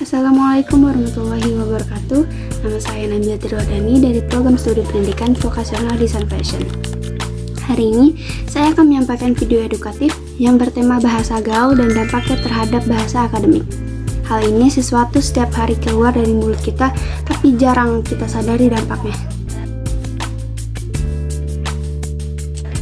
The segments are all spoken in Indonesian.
Assalamualaikum warahmatullahi wabarakatuh. Nama saya Nabila Tirwadani dari Program Studi Pendidikan Vokasional Desain Fashion. Hari ini saya akan menyampaikan video edukatif yang bertema bahasa gaul dan dampaknya terhadap bahasa akademik. Hal ini sesuatu setiap hari keluar dari mulut kita, tapi jarang kita sadari dampaknya.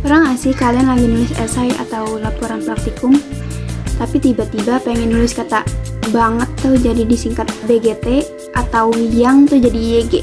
Pernah gak sih kalian lagi nulis esai atau laporan praktikum, tapi tiba-tiba pengen nulis kata banget tuh jadi disingkat BGT atau yang tuh jadi YG.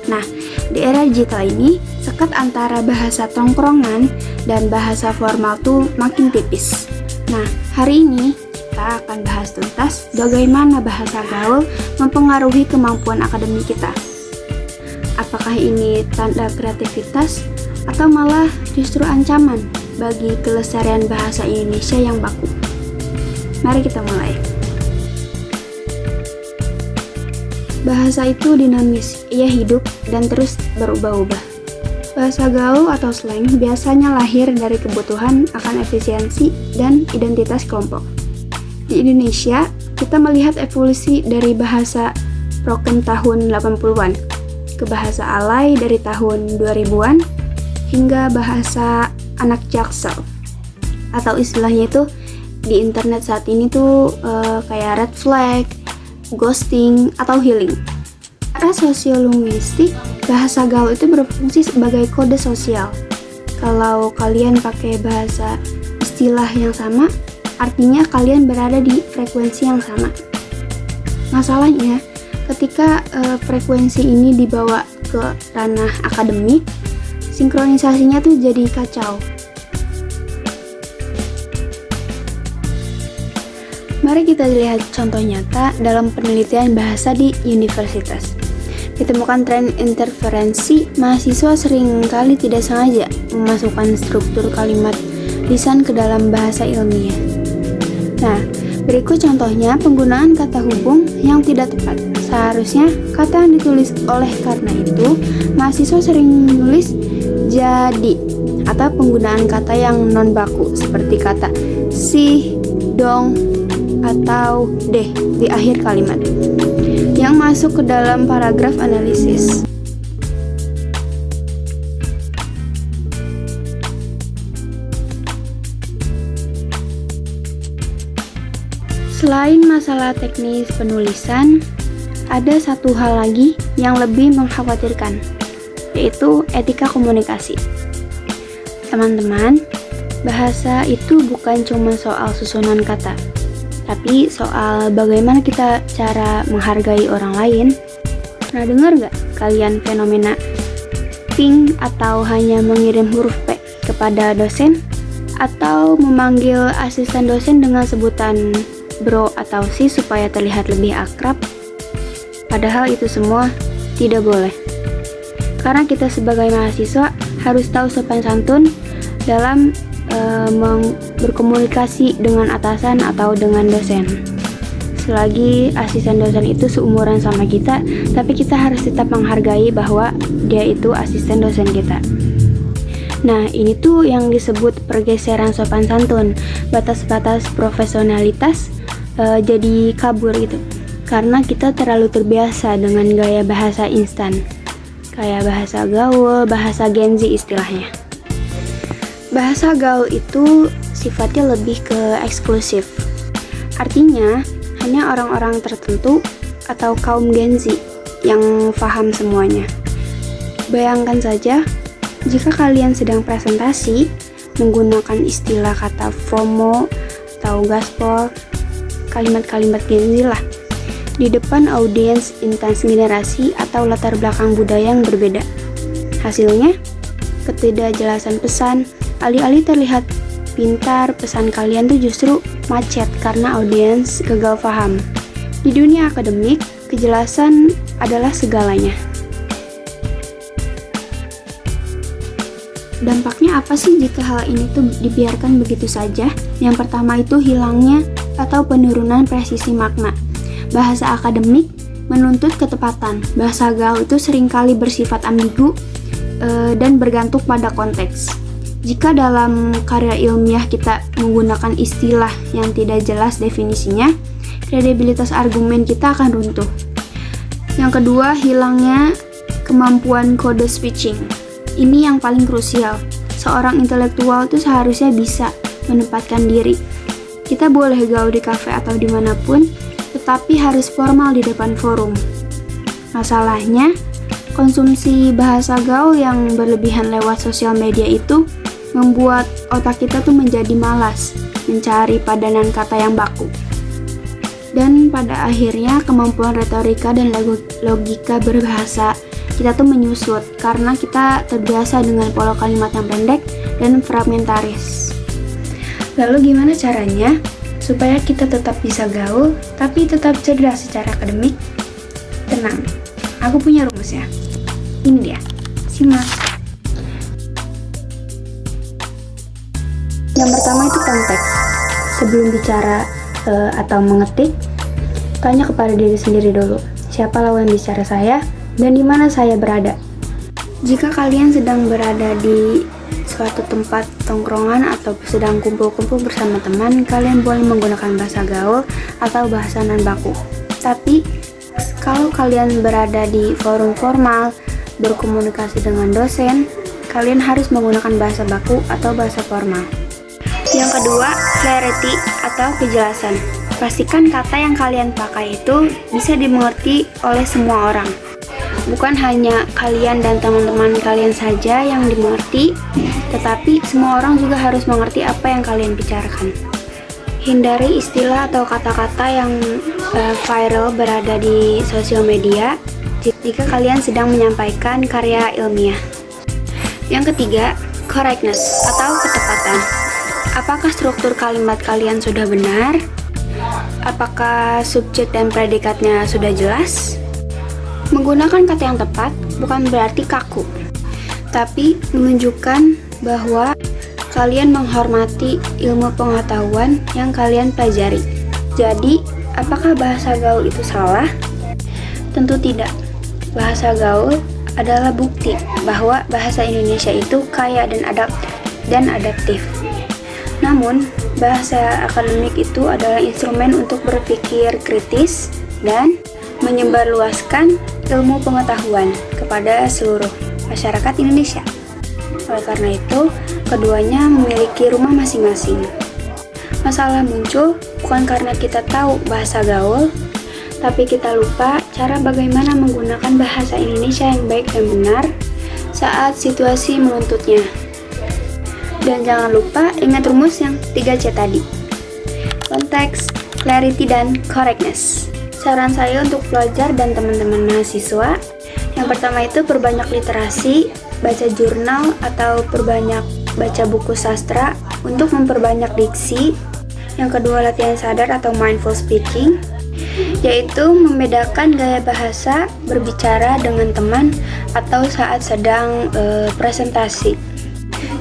Nah, di era digital ini, sekat antara bahasa tongkrongan dan bahasa formal tuh makin tipis. Nah, hari ini kita akan bahas tuntas bagaimana bahasa gaul mempengaruhi kemampuan akademik kita. Apakah ini tanda kreativitas atau malah justru ancaman bagi kelestarian bahasa Indonesia yang baku? Mari kita mulai. Bahasa itu dinamis, ia hidup dan terus berubah-ubah. Bahasa gaul atau slang biasanya lahir dari kebutuhan akan efisiensi dan identitas kelompok. Di Indonesia, kita melihat evolusi dari bahasa broken tahun 80-an ke bahasa alay dari tahun 2000-an hingga bahasa anak jaksel. Atau istilahnya itu di internet saat ini tuh kayak red flag, ghosting, atau healing. Secara sosiolinguistik, bahasa gaul itu berfungsi sebagai kode sosial. Kalau kalian pakai bahasa istilah yang sama, artinya kalian berada di frekuensi yang sama. Masalahnya, ketika frekuensi ini dibawa ke ranah akademik, sinkronisasinya tuh jadi kacau. Mari kita lihat contoh nyata dalam penelitian bahasa di universitas. Ditemukan tren interferensi, mahasiswa seringkali tidak sengaja memasukkan struktur kalimat lisan ke dalam bahasa ilmiah. Nah, berikut contohnya penggunaan kata hubung yang tidak tepat. Seharusnya kata yang ditulis oleh karena itu, mahasiswa sering menulis jadi, atau penggunaan kata yang non baku seperti kata sih, dong, atau deh di akhir kalimat yang masuk ke dalam paragraf analisis. Selain masalah teknis penulisan, ada satu hal lagi yang lebih mengkhawatirkan, yaitu etika komunikasi. Teman-teman, bahasa itu bukan cuma soal susunan kata, tapi soal bagaimana kita cara menghargai orang lain. Pernah dengar gak kalian fenomena ping atau hanya mengirim huruf P kepada dosen? Atau memanggil asisten dosen dengan sebutan bro atau sis supaya terlihat lebih akrab? Padahal itu semua tidak boleh. Karena kita sebagai mahasiswa harus tahu sopan santun dalam berkomunikasi dengan atasan atau dengan dosen. Selagi asisten dosen itu seumuran sama kita, tapi kita harus tetap menghargai bahwa dia itu asisten dosen kita. Nah, ini tuh yang disebut pergeseran sopan santun. Batas-batas profesionalitas jadi kabur gitu. Karena kita terlalu terbiasa dengan gaya bahasa instan. Kayak bahasa gaul, bahasa Gen Z istilahnya. Bahasa gaul itu sifatnya lebih ke eksklusif. Artinya, hanya orang-orang tertentu atau kaum Gen Z yang paham semuanya. Bayangkan saja, jika kalian sedang presentasi menggunakan istilah kata FOMO atau gaspol, kalimat-kalimat Gen Z lah, di depan audiens intens generasi atau latar belakang budaya yang berbeda. Hasilnya, ketidakjelasan pesan. Alih-alih terlihat pintar, pesan kalian tuh justru macet karena audiens gagal paham. Di dunia akademik, kejelasan adalah segalanya. Dampaknya apa sih jika hal ini tuh dibiarkan begitu saja? Yang pertama itu hilangnya atau penurunan presisi makna. Bahasa akademik menuntut ketepatan. Bahasa gaul itu seringkali bersifat ambigu dan bergantung pada konteks. Jika dalam karya ilmiah kita menggunakan istilah yang tidak jelas definisinya, kredibilitas argumen kita akan runtuh. Yang kedua, hilangnya kemampuan kode switching. Ini yang paling krusial. Seorang intelektual itu seharusnya bisa menempatkan diri. Kita boleh gaul di kafe atau dimanapun, tetapi harus formal di depan forum. Masalahnya, konsumsi bahasa gaul yang berlebihan lewat sosial media itu membuat otak kita tuh menjadi malas mencari padanan kata yang baku. Dan pada akhirnya kemampuan retorika dan logika berbahasa kita tuh menyusut karena kita terbiasa dengan pola kalimat yang pendek dan fragmentaris. Lalu gimana caranya supaya kita tetap bisa gaul tapi tetap cerdas secara akademik? Tenang, aku punya rumusnya. Ini dia, simak. Yang pertama itu konteks. Sebelum bicara atau mengetik, tanya kepada diri sendiri dulu, siapa lawan bicara saya dan di mana saya berada. Jika kalian sedang berada di suatu tempat tongkrongan atau sedang kumpul-kumpul bersama teman, kalian boleh menggunakan bahasa gaul atau bahasa non baku. Tapi kalau kalian berada di forum formal, berkomunikasi dengan dosen, kalian harus menggunakan bahasa baku atau bahasa formal. Yang kedua, clarity atau kejelasan. Pastikan kata yang kalian pakai itu bisa dimengerti oleh semua orang. Bukan hanya kalian dan teman-teman kalian saja yang dimengerti, tetapi semua orang juga harus mengerti apa yang kalian bicarakan. Hindari istilah atau kata-kata yang viral berada di sosial media jika kalian sedang menyampaikan karya ilmiah. Yang ketiga, correctness atau ketepatan. Apakah struktur kalimat kalian sudah benar? Apakah subjek dan predikatnya sudah jelas? Menggunakan kata yang tepat bukan berarti kaku, tapi menunjukkan bahwa kalian menghormati ilmu pengetahuan yang kalian pelajari. Jadi, apakah bahasa gaul itu salah? Tentu tidak. Bahasa gaul adalah bukti bahwa bahasa Indonesia itu kaya dan adaptif. Namun, bahasa akademik itu adalah instrumen untuk berpikir kritis dan menyebarluaskan ilmu pengetahuan kepada seluruh masyarakat Indonesia. Oleh karena itu, keduanya memiliki rumah masing-masing. Masalah muncul bukan karena kita tahu bahasa gaul, tapi kita lupa cara bagaimana menggunakan bahasa Indonesia yang baik dan benar saat situasi menuntutnya. Dan jangan lupa ingat rumus yang 3C tadi. Konteks, clarity, dan correctness. Saran saya untuk pelajar dan teman-teman mahasiswa, yang pertama itu perbanyak literasi, baca jurnal atau perbanyak baca buku sastra untuk memperbanyak diksi. Yang kedua, latihan sadar atau mindful speaking, yaitu membedakan gaya bahasa berbicara dengan teman atau saat sedang presentasi.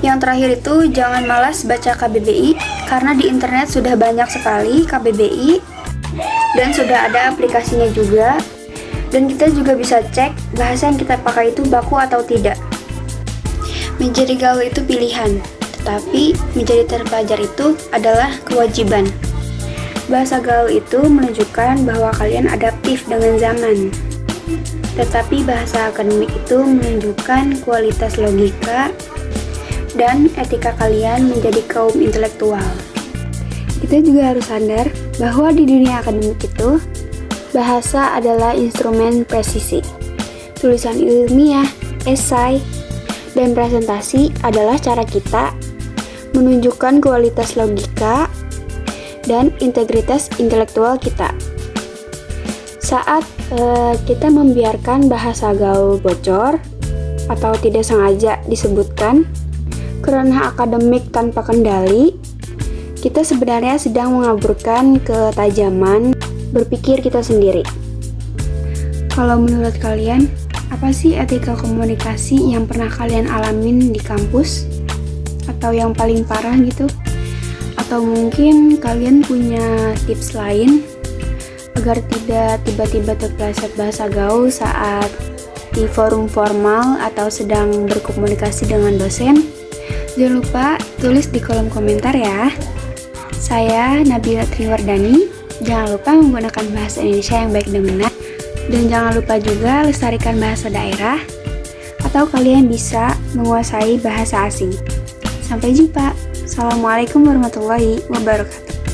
Yang terakhir itu jangan malas baca KBBI karena di internet sudah banyak sekali KBBI dan sudah ada aplikasinya juga, dan kita juga bisa cek bahasa yang kita pakai itu baku atau tidak. Menjadi gaul itu pilihan, tetapi menjadi terpelajar itu adalah kewajiban. Bahasa gaul itu menunjukkan bahwa kalian adaptif dengan zaman, tetapi bahasa akademik itu menunjukkan kualitas logika dan etika kalian menjadi kaum intelektual. Kita juga harus sadar bahwa di dunia akademik itu, bahasa adalah instrumen presisi. Tulisan ilmiah, esai, dan presentasi adalah cara kita menunjukkan kualitas logika dan integritas intelektual kita. Saat kita membiarkan bahasa gaul bocor atau tidak sengaja disebutkan karena akademik tanpa kendali, kita sebenarnya sedang mengaburkan ketajaman berpikir kita sendiri. Kalau menurut kalian, apa sih etika komunikasi yang pernah kalian alamin di kampus? Atau yang paling parah gitu? Atau mungkin kalian punya tips lain agar tidak tiba-tiba terpeleset bahasa gaul saat di forum formal atau sedang berkomunikasi dengan dosen? Jangan lupa tulis di kolom komentar ya. Saya Nabila Triwardani Jangan lupa menggunakan bahasa Indonesia yang baik dan benar. Dan jangan lupa juga lestarikan bahasa daerah, atau kalian bisa menguasai bahasa asing. Sampai jumpa. Assalamualaikum warahmatullahi wabarakatuh.